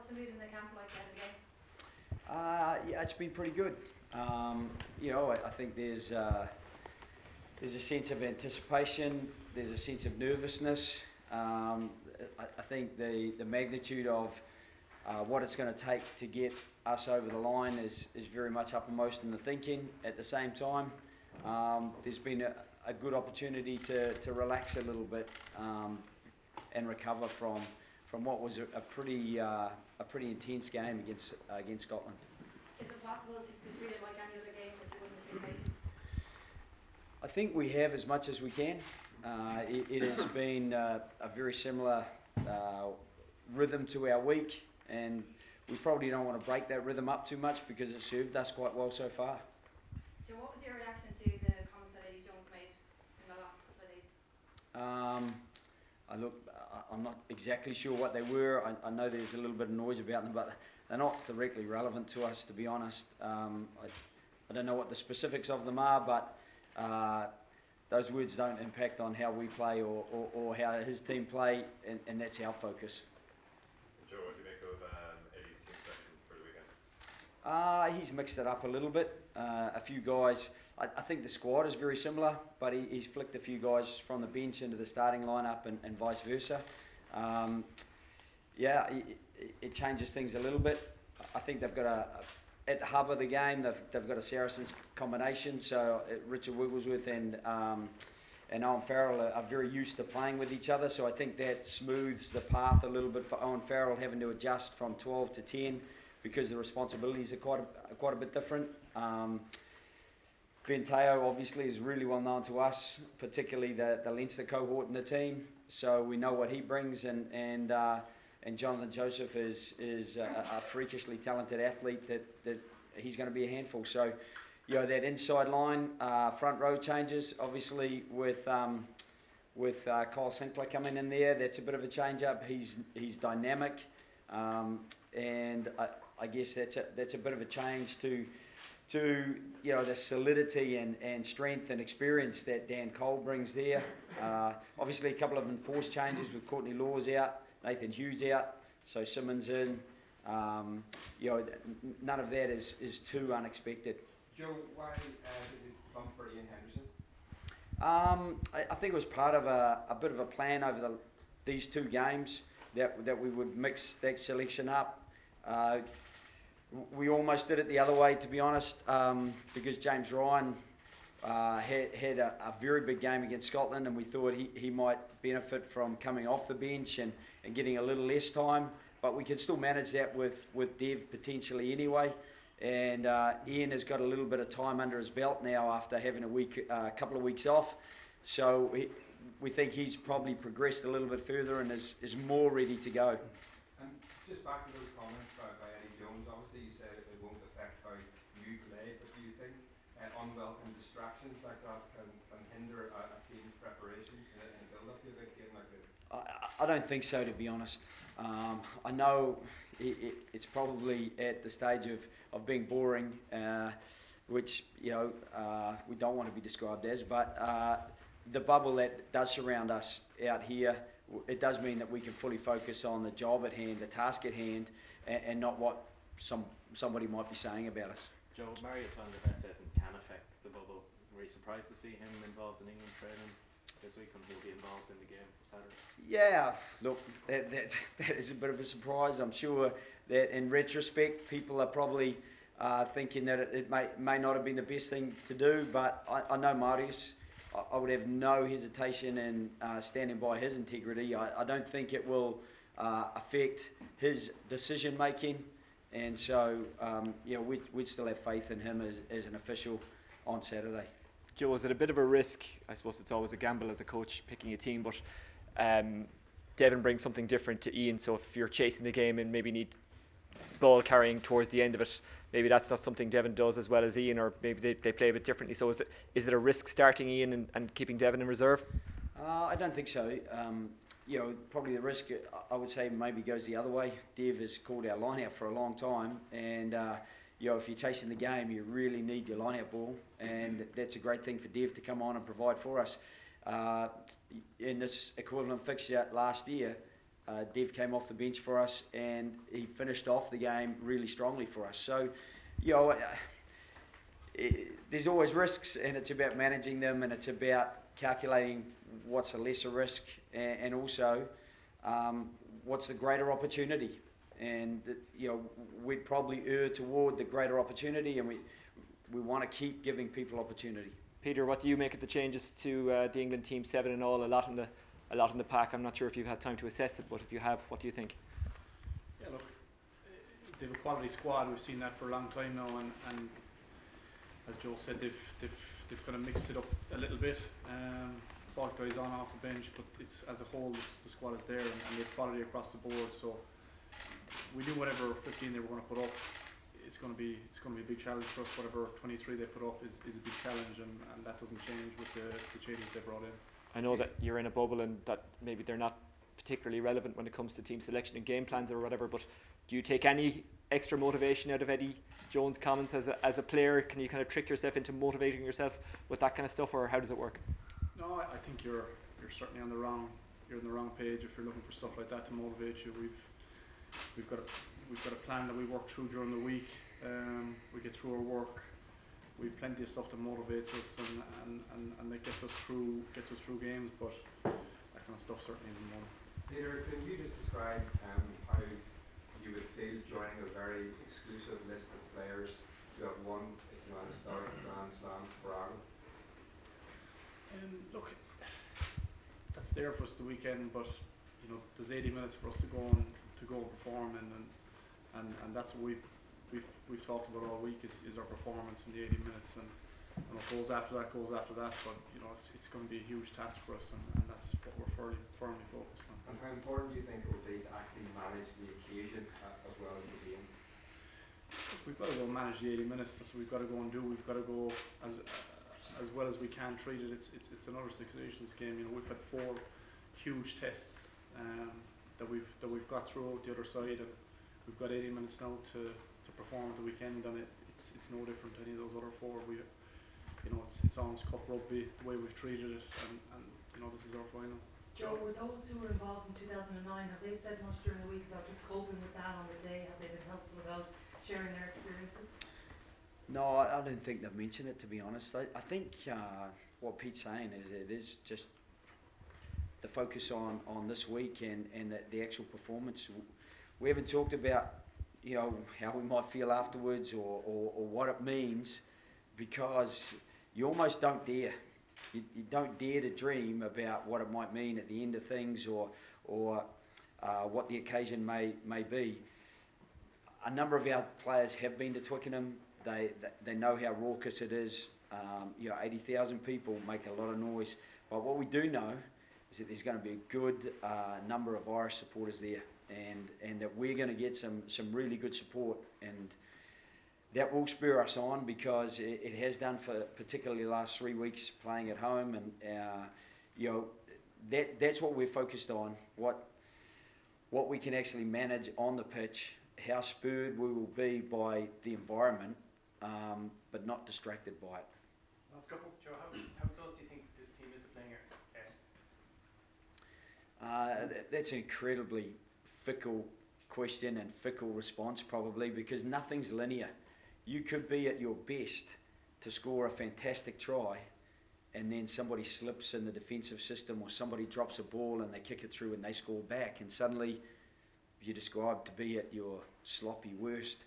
the mood in the camp like ahead of the game? Yeah, it's been pretty good. You know, I think there's a sense of anticipation, there's a sense of nervousness. I think the magnitude of what it's going to take to get us over the line is very much uppermost in the thinking. At the same time, there's been a good opportunity to relax a little bit and recover from what was a pretty intense game against Scotland. Is it possible just to treat it like any other game that you wouldn't have patience? I think we have as much as we can. It has been a very similar rhythm to our week, and we probably don't want to break that rhythm up too much because it served us quite well so far. Joe, what was your reaction to the comments that Eddie Jones made in the last couple of days? I'm not exactly sure what they were. I know there's a little bit of noise about them, but they're not directly relevant to us, to be honest. I don't know what the specifics of them are, but those words don't impact on how we play or how his team play, and that's our focus. Joe, what do you make of Eddie's team selection for the weekend? He's mixed it up a little bit. A few guys, I think the squad is very similar, but he's flicked a few guys from the bench into the starting lineup and vice versa. Yeah, it changes things a little bit. I think they've got at the hub of the game, they've got a Saracens combination, so Richard Wigglesworth and Owen Farrell are very used to playing with each other, so I think that smooths the path a little bit for Owen Farrell having to adjust from 12 to 10 because the responsibilities are quite a bit different. Ben Teo obviously is really well known to us, particularly the Leinster cohort in the team, so we know what he brings, and Jonathan Joseph is a freakishly talented athlete that he's going to be a handful. So, you know, that inside line, front row changes, obviously with Kyle Sinclair coming in there, that's a bit of a change up. He's dynamic, and I guess that's a bit of a change to you know, the solidity and strength and experience that Dan Cole brings there. Obviously a couple of enforced changes with Courtney Laws out, Nathan Hughes out, so Simmons in. You know, none of that is too unexpected. Joe, why did you bump for Ian Henderson? I think it was part of a bit of a plan over these two games that we would mix that selection up. We almost did it the other way, to be honest, because James Ryan had a very big game against Scotland, and we thought he might benefit from coming off the bench and getting a little less time, but we could still manage that with Dev potentially anyway. And Ian has got a little bit of time under his belt now after having a couple of weeks off, so we think he's probably progressed a little bit further and is more ready to go. And just back to those comments by Eddie Jones, obviously you said it won't affect how you play, but do you think unwelcome distractions like that can hinder a team's preparation in a build-up to a big game like this? I don't think so, to be honest. I know it's probably at the stage of being boring, which, you know, we don't want to be described as, but the bubble that does surround us out here, it does mean that we can fully focus on the job at hand, the task at hand, and not what somebody might be saying about us. Joe, Mario van der Vesthessen can affect the bubble. Were you surprised to see him involved in England training this week, and he'll be involved in the game Saturday? Yeah, look, that is a bit of a surprise. I'm sure that in retrospect, people are probably thinking that it may not have been the best thing to do, but I know Marius. I would have no hesitation in standing by his integrity. I don't think it will affect his decision making, and so you know, we'd still have faith in him as an official on Saturday. Joe, is it a bit of a risk? I suppose it's always a gamble as a coach picking a team, but Devon brings something different to Ian, so if you're chasing the game and maybe need ball carrying towards the end of it, maybe that's not something Devon does as well as Ian, or maybe they play a bit differently. So is it a risk starting Ian and keeping Devon in reserve? I don't think so. You know, probably the risk, I would say, maybe goes the other way. Dev has called our line-out for a long time, and you know, if you're chasing the game, you really need your line-out ball, and that's a great thing for Dev to come on and provide for us. In this equivalent fixture last year, Dev came off the bench for us, and he finished off the game really strongly for us. So, you know, there's always risks, and it's about managing them, and it's about calculating what's a lesser risk, and also what's the greater opportunity. And you know, we'd probably err toward the greater opportunity, and we want to keep giving people opportunity. Peter, what do you make of the changes to the England team, 7 in all, a lot in the pack? I'm not sure if you've had time to assess it, but if you have, what do you think? Yeah, look, they have a quality squad. We've seen that for a long time now, and as Joe said, they've kind of mixed it up a little bit. Bought guys on off the bench, but it's as a whole the squad is there, and they've quality across the board. So we knew whatever 15 they were going to put up, it's going to be a big challenge for us. Whatever 23 they put up is a big challenge, and that doesn't change with the changes they brought in. I know that you're in a bubble and that maybe they're not particularly relevant when it comes to team selection and game plans or whatever, but do you take any extra motivation out of Eddie Jones' comments as a player? Can you kind of trick yourself into motivating yourself with that kind of stuff, or how does it work? No, I think you're certainly on the wrong page if you're looking for stuff like that to motivate you. We've got a plan that we work through during the week. We get through our work. We've plenty of stuff that motivates us and that gets us through games, but that kind of stuff certainly isn't one. Peter, can you just describe how you would feel joining a very exclusive list of players who have won, if you want to start, Grand Slam for Ireland? Look, that's there for us the weekend, but you know, there's 80 minutes for us to go and perform, and that's what we've talked about all week is our performance in the 80 minutes, and what goes after that. But you know, it's going to be a huge task for us, and that's what we're firmly focused on. And how important do you think it will be to actually manage the occasion as well as the game? We've got to go manage the 80 minutes. That's what we've got to go and do. We've got to go as well as we can treat it. It's another Six Nations game. You know, we've had 4 huge tests that we've got through the other side, and we've got 80 minutes now to perform at the weekend, and it's no different to any of those other 4. You know, it's almost cup rugby the way we've treated it, and you know, this is our final. Joe, were those who were involved in 2009, have they said much during the week about just coping with that on the day? Have they been helpful about sharing their experiences? No, I don't think they've mentioned it, to be honest. I think what Pete's saying is it is just the focus on this week and the actual performance. We haven't talked about, you know, how we might feel afterwards or what it means, because you almost don't dare. You don't dare to dream about what it might mean at the end of things, or what the occasion may be. A number of our players have been to Twickenham. They know how raucous it is. You know, 80,000 people make a lot of noise. But what we do know is that there's going to be a good number of Irish supporters there, and that we're going to get some really good support, and that will spur us on, because it has done for particularly the last 3 weeks playing at home, and you know, that's what we're focused on, what we can actually manage on the pitch, how spurred we will be by the environment, but not distracted by it. Last couple, Joe, how close do you think this team is to playing S? That's an incredibly fickle question and fickle response, probably, because nothing's linear. You could be at your best to score a fantastic try, and then somebody slips in the defensive system, or somebody drops a ball and they kick it through and they score back, and suddenly you're described to be at your sloppy worst.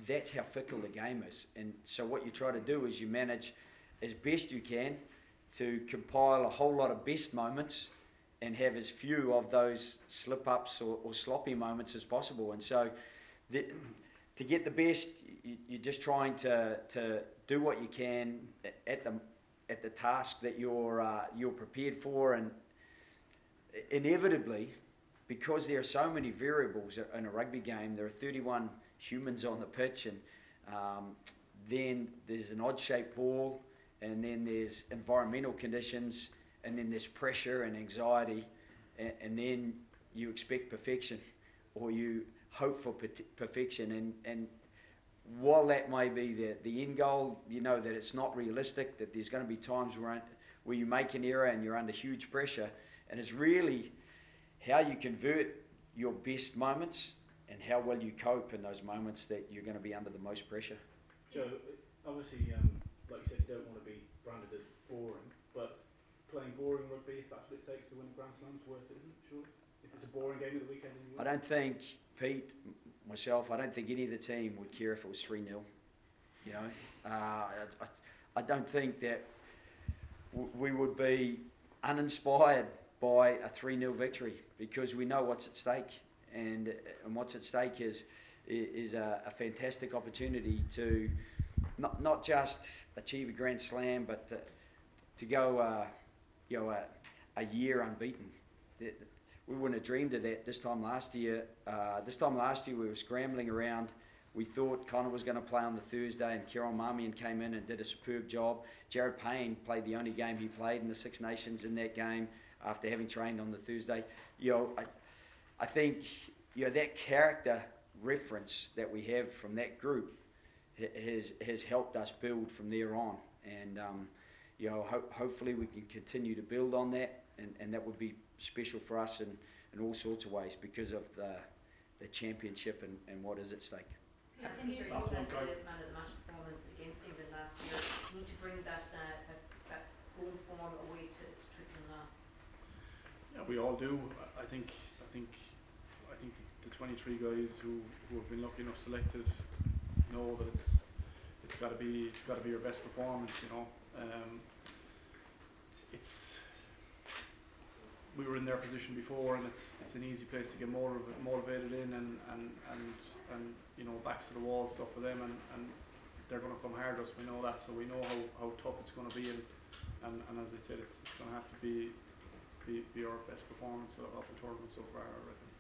That's how fickle the game is. And so what you try to do is you manage as best you can to compile a whole lot of best moments and have as few of those slip-ups or sloppy moments as possible. And so to get the best, you're just trying to do what you can at the task that you're prepared for, and inevitably, because there are so many variables in a rugby game, there are 31 humans on the pitch, and then there's an odd-shaped ball, and then there's environmental conditions, and then there's pressure and anxiety, and then you expect perfection, or you hope for perfection, and while that may be the end goal, you know that it's not realistic, that there's going to be times where you make an error and you're under huge pressure, and it's really how you convert your best moments and how well you cope in those moments that you're going to be under the most pressure. Joe, obviously, like you said, you don't want to be branded as boring, but playing boring rugby, if that's what it takes to win a Grand Slam, is worth it, isn't it? Sure. If it's a boring game of the weekend and you win. I don't think, Pete, myself, I don't think any of the team would care if it was 3-0. You know, I don't think that we would be uninspired by a 3-0 victory, because we know what's at stake, and what's at stake is a fantastic opportunity to not just achieve a Grand Slam, but to go a year unbeaten. We wouldn't have dreamed of that this time last year. This time last year we were scrambling around. We thought Connor was going to play on the Thursday, and Kieran Marmion came in and did a superb job. Jared Payne played the only game he played in the Six Nations in that game after having trained on the Thursday. I think that character reference that we have from that group has helped us build from there on, and hopefully we can continue to build on that, and that would be special for us in all sorts of ways because of the championship and what is at stake. Yeah, Peter, you had the man of the match performance against England last year. You need to bring that home form away to Twickenham now. Yeah, we all do. I think the 23 guys who have been lucky enough selected know that it's got to be your best performance. We were in their position before, and it's an easy place to get motivated in, and backs to the wall stuff for them, and they're going to come hard at us. We know that, so we know how tough it's going to be, and as I said, it's going to have to be our best performance of the tournament so far, I reckon.